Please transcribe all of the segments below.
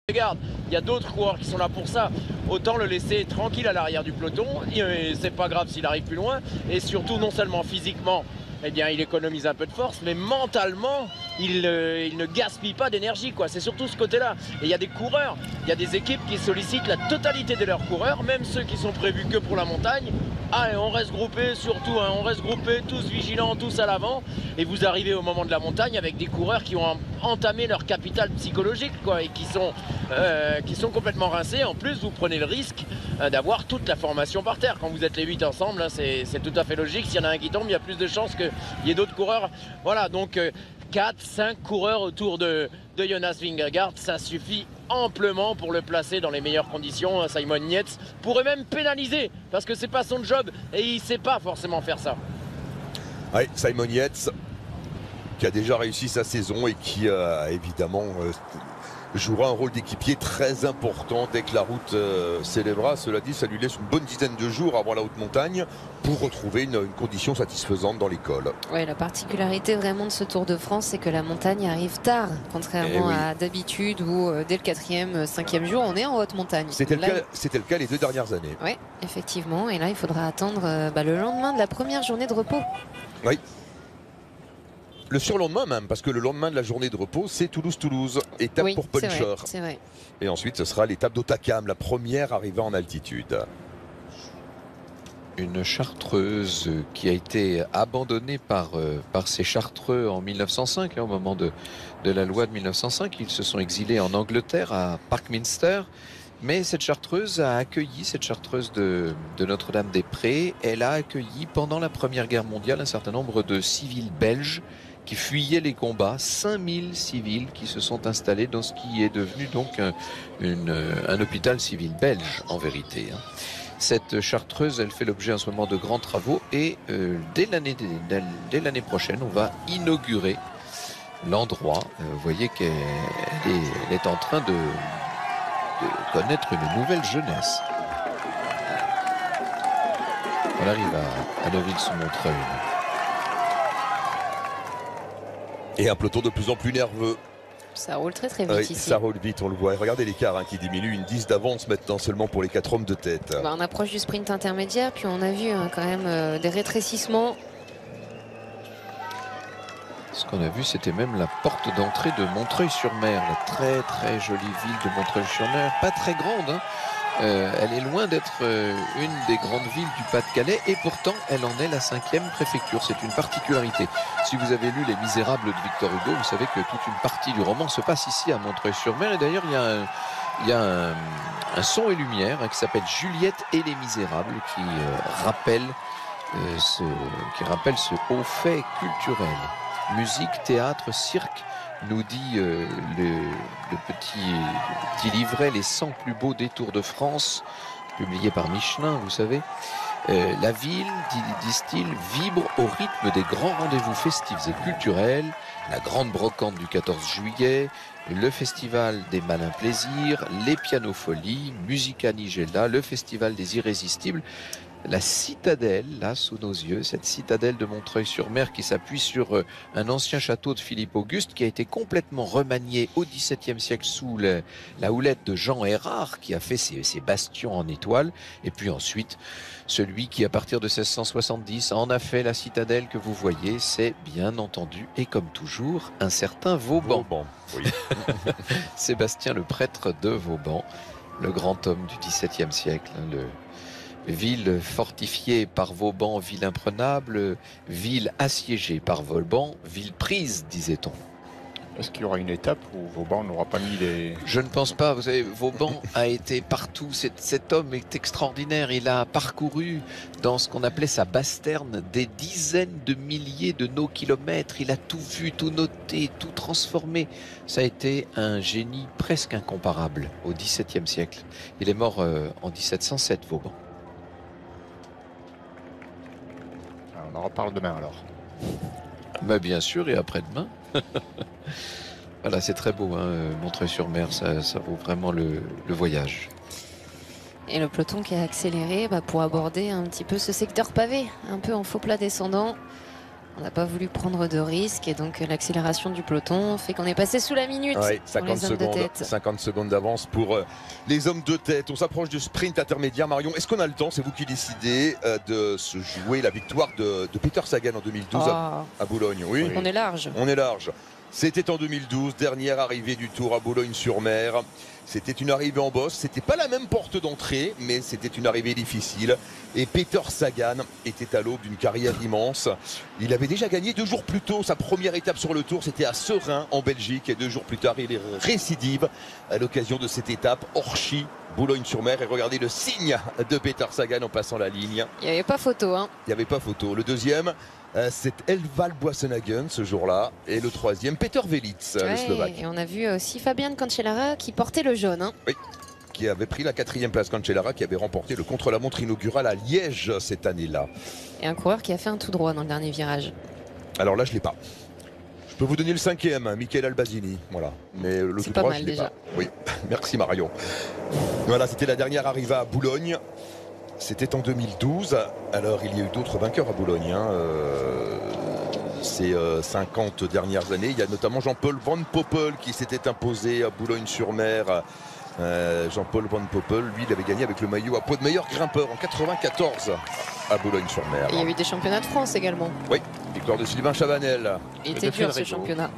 Regarde, il y a d'autres coureurs qui sont là pour ça. Autant le laisser tranquille à l'arrière du peloton. C'est pas grave s'il arrive plus loin. Et surtout, non seulement physiquement, eh bien, il économise un peu de force, mais mentalement, il ne gaspille pas d'énergie, quoi. C'est surtout ce côté-là. Et il y a des coureurs, il y a des équipes qui sollicitent la totalité de leurs coureurs, même ceux qui sont prévus que pour la montagne. Ah, et on reste groupés, surtout, hein, on reste groupés, tous vigilants, tous à l'avant. Et vous arrivez au moment de la montagne avec des coureurs qui ont entamé leur capital psychologique, quoi, et qui sont complètement rincés. En plus, vous prenez le risque d'avoir toute la formation par terre. Quand vous êtes les 8 ensemble, hein, c'est tout à fait logique. S'il y en a un qui tombe, il y a plus de chances qu'il y ait d'autres coureurs. Voilà, donc 4, 5 coureurs autour de Jonas Vingegaard, ça suffit amplement pour le placer dans les meilleures conditions. Simon Yates pourrait même pénaliser parce que c'est pas son job et il sait pas forcément faire ça. Oui, Simon Yates qui a déjà réussi sa saison et qui évidemment jouera un rôle d'équipier très important dès que la route s'élèvera. Cela dit, ça lui laisse une bonne dizaine de jours avant la haute montagne pour retrouver une condition satisfaisante dans les cols. Oui, la particularité vraiment de ce Tour de France, c'est que la montagne arrive tard, contrairement à d'habitude où dès le 4e, 5e jour, on est en haute montagne. C'était le cas les 2 dernières années. Oui, effectivement. Et là, il faudra attendre le lendemain de la première journée de repos. Oui. Le surlendemain même, parce que le lendemain de la journée de repos, c'est Toulouse-Toulouse, étape pour Puncher. C'est vrai. Et ensuite, ce sera l'étape d'Otakam, la première arrivée en altitude. Une chartreuse qui a été abandonnée par ces chartreux en 1905, au moment de la loi de 1905. Ils se sont exilés en Angleterre, à Parkminster. Mais cette chartreuse a accueilli, cette chartreuse de Notre-Dame-des-Prés, elle a accueilli pendant la Première Guerre mondiale un certain nombre de civils belges qui fuyaient les combats, 5000 civils qui se sont installés dans ce qui est devenu donc un hôpital civil belge en vérité. Cette chartreuse, elle fait l'objet en ce moment de grands travaux et dès l'année prochaine, on va inaugurer l'endroit. Vous voyez qu'elle est en train de connaître une nouvelle jeunesse. On arrive à Neuville-sous-Montreuil. Et un peloton de plus en plus nerveux. Ça roule très très vite ici. Ça roule vite, on le voit. Et regardez l'écart qui diminue, une 10 d'avance maintenant seulement pour les 4 hommes de tête. On approche du sprint intermédiaire, puis on a vu quand même des rétrécissements. Ce qu'on a vu, c'était même la porte d'entrée de Montreuil-sur-Mer, la très très jolie ville de Montreuil-sur-Mer, pas très grande, hein. Elle est loin d'être une des grandes villes du Pas-de-Calais et pourtant elle en est la 5e préfecture. C'est une particularité. Si vous avez lu Les Misérables de Victor Hugo, vous savez que toute une partie du roman se passe ici à Montreuil-sur-Mer. Et d'ailleurs il y a un son et lumière qui s'appelle Juliette et les Misérables qui rappelle ce haut fait culturel. Musique, théâtre, cirque, nous dit le petit livret Les 100 plus beaux détours de France, publié par Michelin, vous savez. La ville, disent-ils, vibre au rythme des grands rendez-vous festifs et culturels, la grande brocante du 14 juillet, le festival des malins plaisirs, les pianofolies, Musica Nigella, le festival des irrésistibles. La citadelle, là, sous nos yeux, cette citadelle de Montreuil-sur-Mer qui s'appuie sur un ancien château de Philippe Auguste qui a été complètement remanié au XVIIe siècle sous la houlette de Jean Hérard qui a fait ses bastions en étoile. Et puis ensuite, celui qui, à partir de 1670, en a fait la citadelle que vous voyez, c'est bien entendu, et comme toujours, un certain Vauban. Oui. Sébastien le prêtre de Vauban, le grand homme du XVIIe siècle, ville fortifiée par Vauban, ville imprenable, ville assiégée par Vauban, ville prise, disait-on. Est-ce qu'il y aura une étape où Vauban n'aura pas mis les... Je ne pense pas. Vous savez, Vauban a été partout. Cet homme est extraordinaire. Il a parcouru dans ce qu'on appelait sa Basse-Terne des dizaines de milliers de nos kilomètres. Il a tout vu, tout noté, tout transformé. Ça a été un génie presque incomparable au XVIIe siècle. Il est mort en 1707, Vauban. On en reparle demain alors. Mais bien sûr, et après-demain. Voilà, c'est très beau, hein, Montreuil-sur-Mer, ça vaut vraiment le voyage. Et le peloton qui a accéléré pour aborder un petit peu ce secteur pavé, un peu en faux plat descendant. On n'a pas voulu prendre de risques et donc l'accélération du peloton fait qu'on est passé sous la minute. Ouais, pour 50 les hommes de secondes, tête. 50 secondes d'avance pour les hommes de tête. On s'approche du sprint intermédiaire. Marion, est-ce qu'on a le temps, c'est vous qui décidez, de se jouer la victoire de Peter Sagan en 2012 à Boulogne? Oui, On est large. on est large. C'était en 2012, dernière arrivée du Tour à Boulogne-sur-Mer. C'était une arrivée en bosse. C'était pas la même porte d'entrée, mais c'était une arrivée difficile. Et Peter Sagan était à l'aube d'une carrière immense. Il avait déjà gagné 2 jours plus tôt sa première étape sur le Tour. C'était à Serein, en Belgique. Et 2 jours plus tard, il récidive à l'occasion de cette étape Orchy, Boulogne-sur-Mer. Et regardez le signe de Peter Sagan en passant la ligne. Il n'y avait pas photo. Hein. Il n'y avait pas photo. Le deuxième, c'est Elval Boissenhagen ce jour-là. Et le troisième, Peter Velits, le Slovaque. Et on a vu aussi Fabian Cancellara qui portait le jaune. Hein. Oui, qui avait pris la 4e place. Cancellara qui avait remporté le contre-la-montre inaugural à Liège cette année-là. Et un coureur qui a fait un tout droit dans le dernier virage. Alors là, je ne l'ai pas. Je peux vous donner le 5e, Michael Albasini. Voilà. Mais le tout pas droit, mal, je ne l'ai déjà. pas. Oui, merci Marion. Voilà, c'était la dernière arrivée à Boulogne. C'était en 2012. Alors, il y a eu d'autres vainqueurs à Boulogne. Ces 50 dernières années. Il y a notamment Jean-Paul Van Poppel qui s'était imposé à Boulogne-sur-Mer. Jean-Paul Van Poppel, lui, il avait gagné avec le maillot à poids de meilleur grimpeur en 94 à Boulogne-sur-Mer. Et il y a eu des championnats de France également. Oui, victoire de Sylvain Chavanel. Il Et était de dur ce Federico. championnat.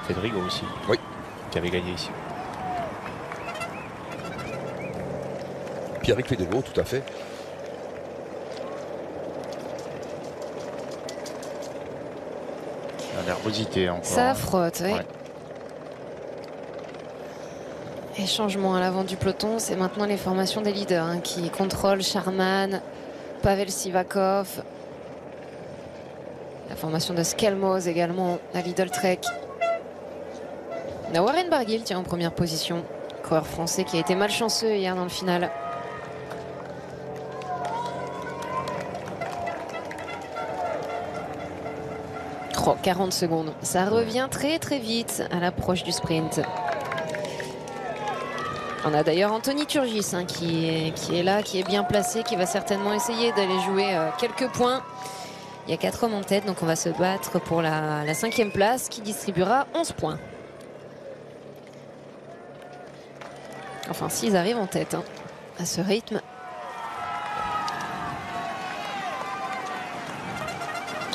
Federico aussi. Oui. Qui avait gagné ici. Pierrick Federico, tout à fait. La nervosité encore. Ça frotte, oui. Ouais. Et changement à l'avant du peloton, c'est maintenant les formations des leaders hein, qui contrôlent Charman, Pavel Sivakov. La formation de Skelmoz également à Lidl Trek. On a Warren Barguil tient en première position. Coureur français qui a été malchanceux hier dans le final. Oh, 40 secondes. Ça revient très très vite à l'approche du sprint. On a d'ailleurs Anthony Turgis hein, qui est là, qui est bien placé, qui va certainement essayer d'aller jouer quelques points. Il y a 4 hommes en tête, donc on va se battre pour la 5e place qui distribuera 11 points. Enfin, s'ils arrivent en tête hein, à ce rythme.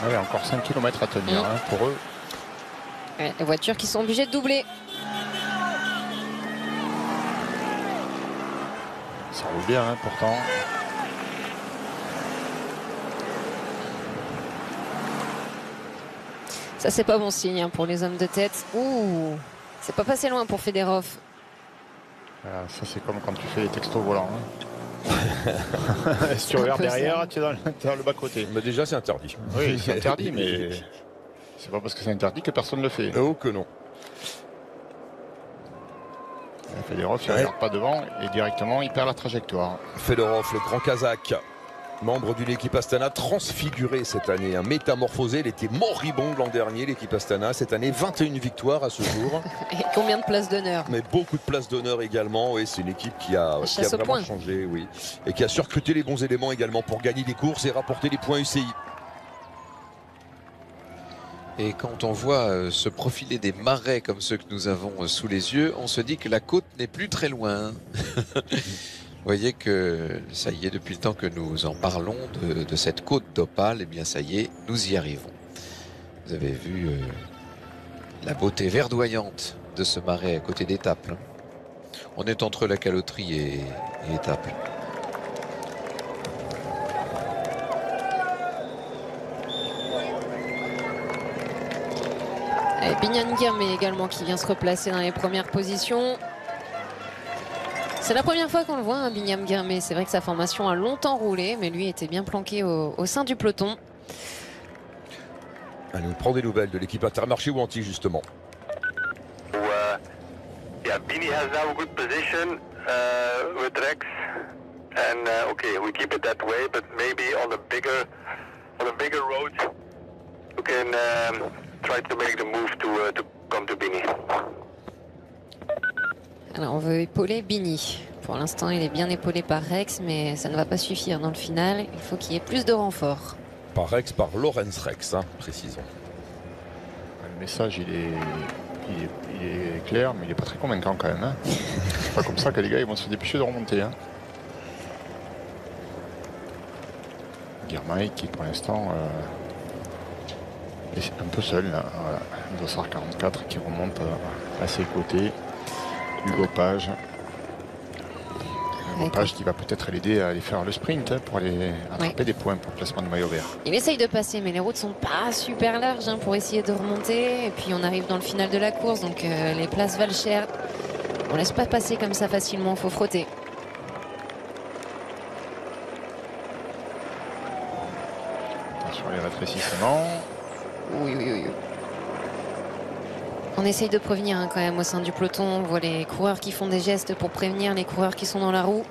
Ouais, encore 5 km à tenir hein, pour eux. Ouais, les voitures qui sont obligées de doubler. Ça roule bien hein, pourtant. Ça, c'est pas bon signe hein, pour les hommes de tête. Ouh, c'est pas passé loin pour Fedorov. Voilà, ça c'est comme quand tu fais les textos volants. Hein. Si tu regardes peu ça. derrière, tu es dans le bas-côté. Mais déjà, c'est interdit. Oui, c'est interdit, mais c'est pas parce que c'est interdit que personne ne le fait. Oh que non. Fedorov, il ne regarde pas devant et directement, il perd la trajectoire. Fedorov, le grand Kazakh, membre d'une équipe Astana transfigurée cette année, hein, métamorphosé. Il était moribond l'an dernier, l'équipe Astana. Cette année, 21 victoires à ce jour. Et combien de places d'honneur? Mais beaucoup de places d'honneur également. Oui, c'est une équipe qui a Chasse au vraiment point. changé, oui. Et qui a surcruté les bons éléments également pour gagner des courses et rapporter des points UCI. Et quand on voit se profiler des marais comme ceux que nous avons sous les yeux, on se dit que la côte n'est plus très loin. Vous voyez que ça y est, depuis le temps que nous en parlons de cette côte d'Opale, eh bien ça y est, nous y arrivons. Vous avez vu la beauté verdoyante de ce marais à côté d'Étaples. On est entre la caloterie et Étaples. Et Bignan Guermé également qui vient se replacer dans les premières positions. C'est la première fois qu'on le voit, hein, Bignan Guermé. C'est vrai que sa formation a longtemps roulé, mais lui était bien planqué au sein du peloton. Allez, on prend des nouvelles de l'équipe Intermarché ou Anti justement. Yeah, Bini has now a good position with Rex, and okay, we keep it that way. But maybe on a bigger road, you can try to make the move to come to Bini. Alors on veut épauler Bini. Pour l'instant il est bien épaulé par Rex, mais ça ne va pas suffire dans le final. Il faut qu'il y ait plus de renforts. Par Rex, par Lorenz Rex, hein, précisons. Le message, il est clair, mais il n'est pas très convaincant quand même. Hein. C'est pas comme ça que les gars ils vont se dépêcher de remonter. Hein. Girmay qui pour l'instant est un peu seul. Là. Voilà. Dossard 44 qui remonte à ses côtés. Hugo Page. Hugo Page qui va peut-être l'aider à aller faire le sprint hein, pour aller attraper des points pour le placement du maillot vert. Il essaye de passer, mais les routes sont pas super larges hein, pour essayer de remonter. Et puis on arrive dans le final de la course, donc les places valent cher. On laisse pas passer comme ça facilement, faut frotter. Attention les rétrécissements. Oui, oui, oui. On essaye de prévenir hein, quand même au sein du peloton. On voit les coureurs qui font des gestes pour prévenir les coureurs qui sont dans la roue.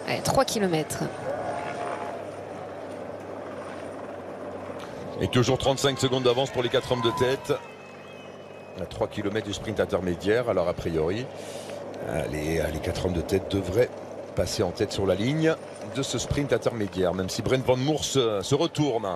Allez, 3 km. Et toujours 35 secondes d'avance pour les 4 hommes de tête. À 3 km du sprint intermédiaire. Alors a priori, les 4 hommes de tête devraient passer en tête sur la ligne de ce sprint intermédiaire, même si Brent Van Moer se retourne.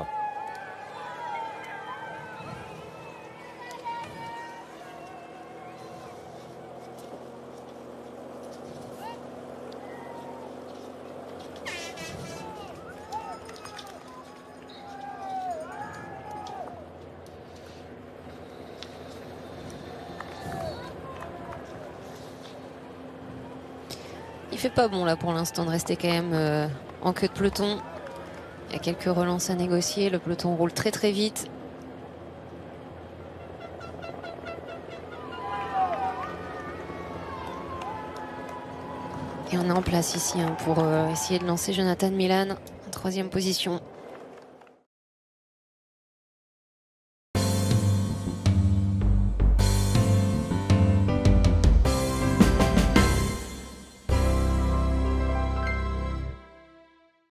Il fait pas bon là pour l'instant de rester quand même en queue de peloton. Il y a quelques relances à négocier. Le peloton roule très très vite. Et on est en place ici hein, pour essayer de lancer Jonathan Milan en 3e position.